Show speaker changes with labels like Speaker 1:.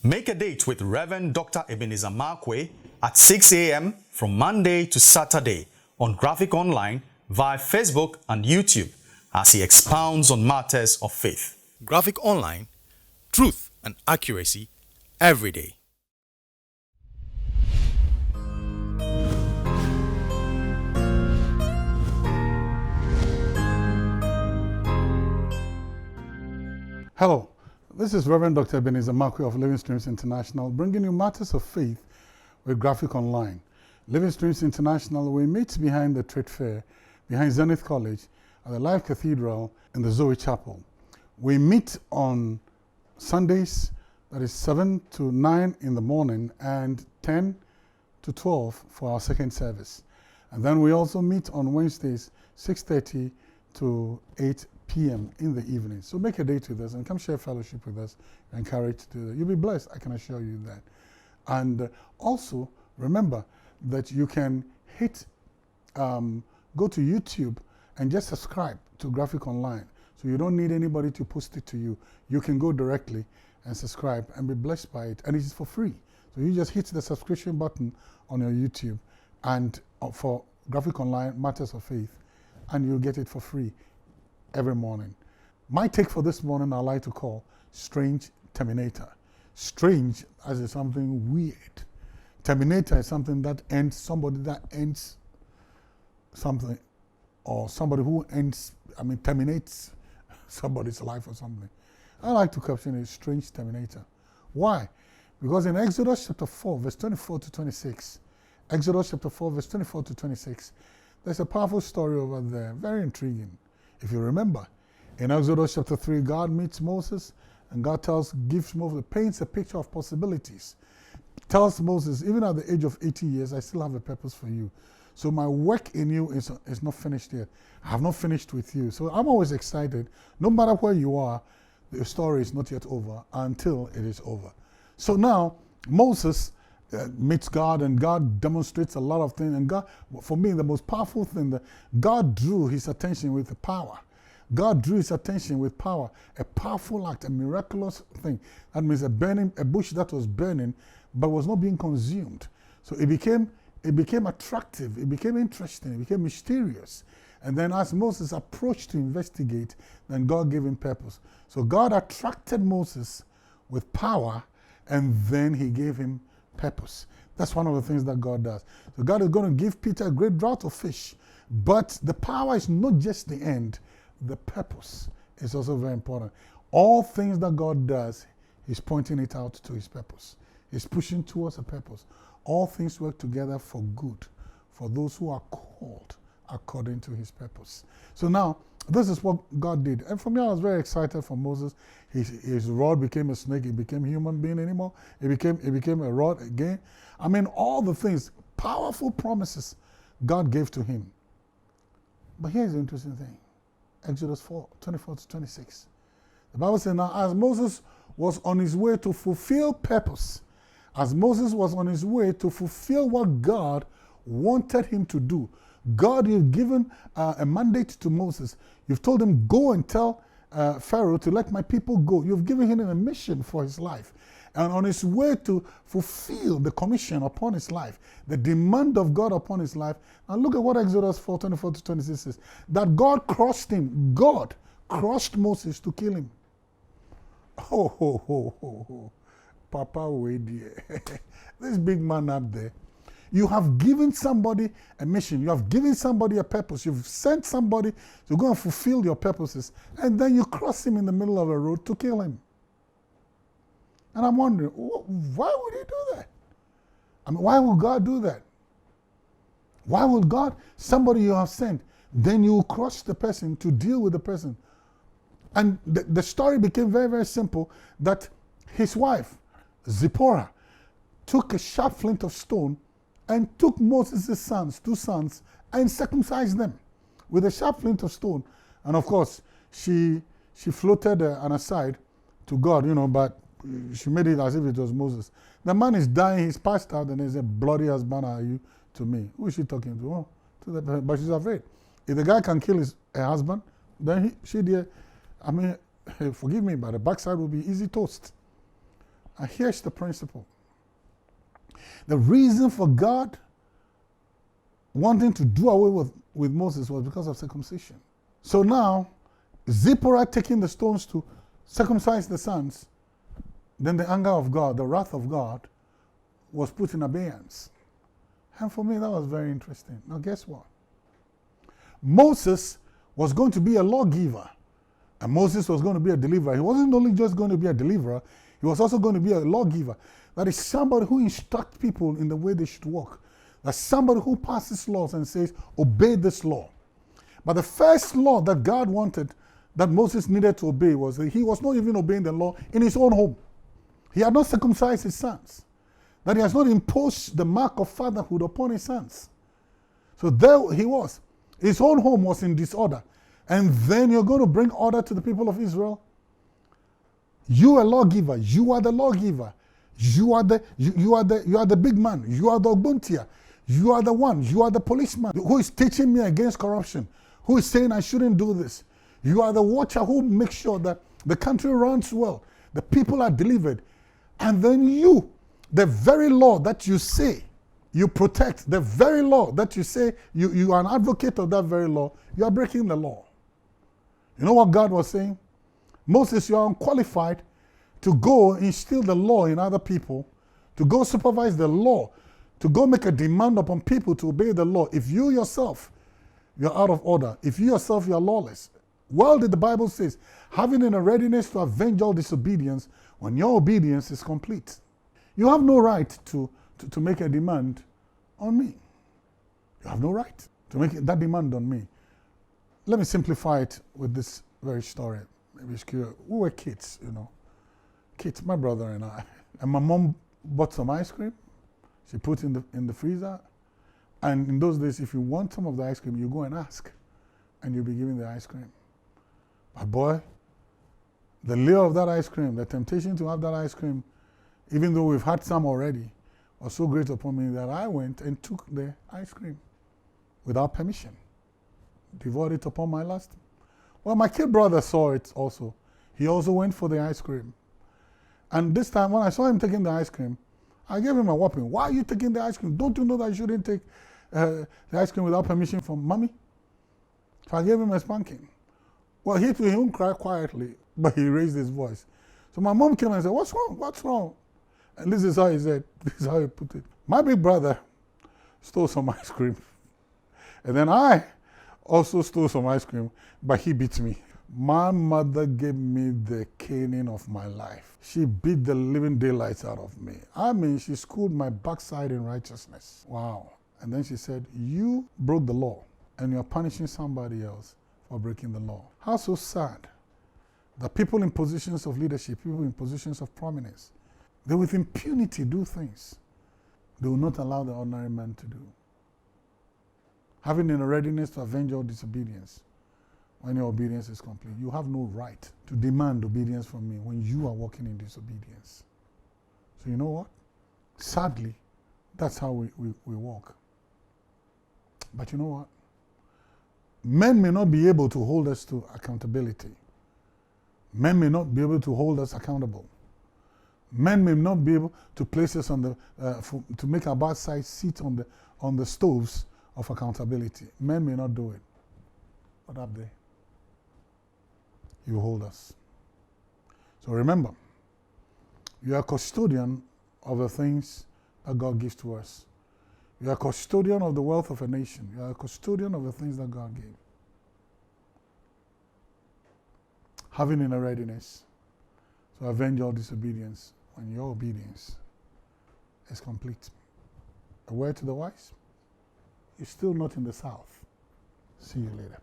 Speaker 1: Make a date with Reverend Dr. Ebenezer Markwe at 6 a.m. from Monday to Saturday on Graphic Online via Facebook and YouTube as he expounds on matters of faith. Graphic Online, truth and accuracy every day.
Speaker 2: Hello, this is Reverend Dr. Ebenezer Markwe of Living Streams International, bringing you matters of faith with Graphic Online. Living Streams International, we meet behind the trade fair, behind Zenith College, at the Life Cathedral in the Zoe Chapel. We meet on Sundays, that is 7 to 9 in the morning and 10 to 12 for our second service. And then we also meet on Wednesdays, 6:30 to 8 p.m. in the evening. So make a date with us and come share fellowship with us. Encouraged to do that. You'll be blessed, I can assure you that. And also remember that you can go to YouTube and just subscribe to Graphic Online. So you don't need anybody to post it to you. You can go directly and subscribe and be blessed by it. And it is for free. So you just hit the subscription button on your YouTube and for Graphic Online Matters of Faith, and you'll get it for free every morning. My take for this morning I like to call Strange Terminator. Strange as is something weird. Terminator is something that ends, somebody that ends something, or somebody who terminates somebody's life or something. I like to caption it Strange Terminator. Why? Because in Exodus chapter 4, verse 24 to 26, Exodus chapter 4, verse 24 to 26, there's a powerful story over there, very intriguing. If you remember, in Exodus chapter 3, God meets Moses, and God gives Moses, paints a picture of possibilities. Tells Moses, even at the age of 80 years, I still have a purpose for you. So my work in you is not finished yet. I have not finished with you. So I'm always excited. No matter where you are, the story is not yet over until it is over. So now, Moses meets God, and God demonstrates a lot of things. And God, for me, the most powerful thing, that God drew his attention with the power. God drew his attention with power, a powerful act, a miraculous thing. That means a bush that was burning, but was not being consumed. So it became attractive, it became interesting, it became mysterious. And then as Moses approached to investigate, then God gave him purpose. So God attracted Moses with power, and then he gave him purpose. That's one of the things that God does. So God is going to give Peter a great draught of fish, but the power is not just the end, the purpose is also very important. All things that God does, he's pointing it out to his purpose. He's pushing towards a purpose. All things work together for good, for those who are called according to his purpose. So now, this is what God did. And for me, I was very excited for Moses. His rod became a snake. It became a human being anymore. It became a rod again. I mean, all the things, powerful promises God gave to him. But here's the interesting thing. Exodus 4, 24 to 26. The Bible says, now as Moses was on his way to fulfill purpose, as Moses was on his way to fulfill what God wanted him to do, God, you've given a mandate to Moses. You've told him, go and tell Pharaoh to let my people go. You've given him a mission for his life. And on his way to fulfill the commission upon his life, the demand of God upon his life. Now look at what Exodus 4, 24 to 26 says. That God crossed him. God crossed Moses to kill him. Oh. Papa, wait there. This big man up there. You have given somebody a mission. You have given somebody a purpose. You've sent somebody to go and fulfill your purposes. And then you cross him in the middle of a road to kill him. And I'm wondering, why would he do that? I mean, why would God do that? Why would God, somebody you have sent, then you cross the person to deal with the person? And the story became very, very simple, that his wife, Zipporah, took a sharp flint of stone and took Moses' sons, 2 sons, and circumcised them with a sharp flint of stone. And of course, she floated an aside to God, but she made it as if it was Moses. The man is dying, he's passed out, and he said, bloody husband are you to me? Who is she talking to? Oh, to the, but she's afraid. If the guy can kill her husband, then she did. I mean, forgive me, but the backside will be easy toast. And here's the principle. The reason for God wanting to do away with Moses was because of circumcision. So now, Zipporah taking the stones to circumcise the sons, then the anger of God, the wrath of God, was put in abeyance. And for me, that was very interesting. Now, guess what? Moses was going to be a lawgiver, and Moses was going to be a deliverer. He wasn't only just going to be a deliverer, he was also going to be a lawgiver. That is somebody who instructs people in the way they should walk. That's somebody who passes laws and says, obey this law. But the first law that God wanted, that Moses needed to obey, was that he was not even obeying the law in his own home. He had not circumcised his sons. That he has not imposed the mark of fatherhood upon his sons. So there he was. His own home was in disorder. And then you're going to bring order to the people of Israel? You are a lawgiver. You are the lawgiver. You are the big man. You are the Ogbuntia. You are the one. You are the policeman who is teaching me against corruption, who is saying I shouldn't do this. You are the watcher who makes sure that the country runs well, the people are delivered. And then you, the very law that you say you protect, the very law that you say you are an advocate of that very law, you are breaking the law. You know what God was saying? Moses, you are unqualified to go instill the law in other people, to go supervise the law, to go make a demand upon people to obey the law. If you yourself, you're out of order. If you yourself, you're lawless. Well, the Bible says, having in a readiness to avenge all disobedience when your obedience is complete. You have no right to make a demand on me. You have no right to make that demand on me. Let me simplify it with this very story. Maybe it's curious. We were kids, Kids, my brother and I. And my mom bought some ice cream. She put it in the freezer. And in those days, if you want some of the ice cream, you go and ask. And you'll be given the ice cream. But boy, the lure of that ice cream, the temptation to have that ice cream, even though we've had some already, was so great upon me that I went and took the ice cream without permission. Devoured it upon my lust. Well, my kid brother saw it also. He also went for the ice cream. And this time, when I saw him taking the ice cream, I gave him a whopping. Why are you taking the ice cream? Don't you know that you shouldn't take the ice cream without permission from mommy? So I gave him a spanking. Well, he won't cry quietly, but he raised his voice. So my mom came and said, what's wrong? What's wrong? And this is how he said, this is how he put it. My big brother stole some ice cream. And then I also stole some ice cream, but he beat me. My mother gave me the caning of my life. She beat the living daylights out of me. I mean, she schooled my backside in righteousness. Wow. And then she said, you broke the law and you're punishing somebody else for breaking the law. How so sad that people in positions of leadership, people in positions of prominence, they with impunity do things they will not allow the ordinary man to do. Having in a readiness to avenge all disobedience when your obedience is complete. You have no right to demand obedience from me when you are walking in disobedience. So you know what? Sadly, that's how we walk. But you know what? Men may not be able to hold us to accountability. Men may not be able to hold us accountable. Men may not be able to place us on to make our bad side sit on the stoves of accountability. Men may not do it. But up there, you hold us. So remember, you are a custodian of the things that God gives to us. You are a custodian of the wealth of a nation. You are a custodian of the things that God gave. Having in a readiness to avenge all disobedience when your obedience is complete. A word to the wise, you're still not in the south. See you later.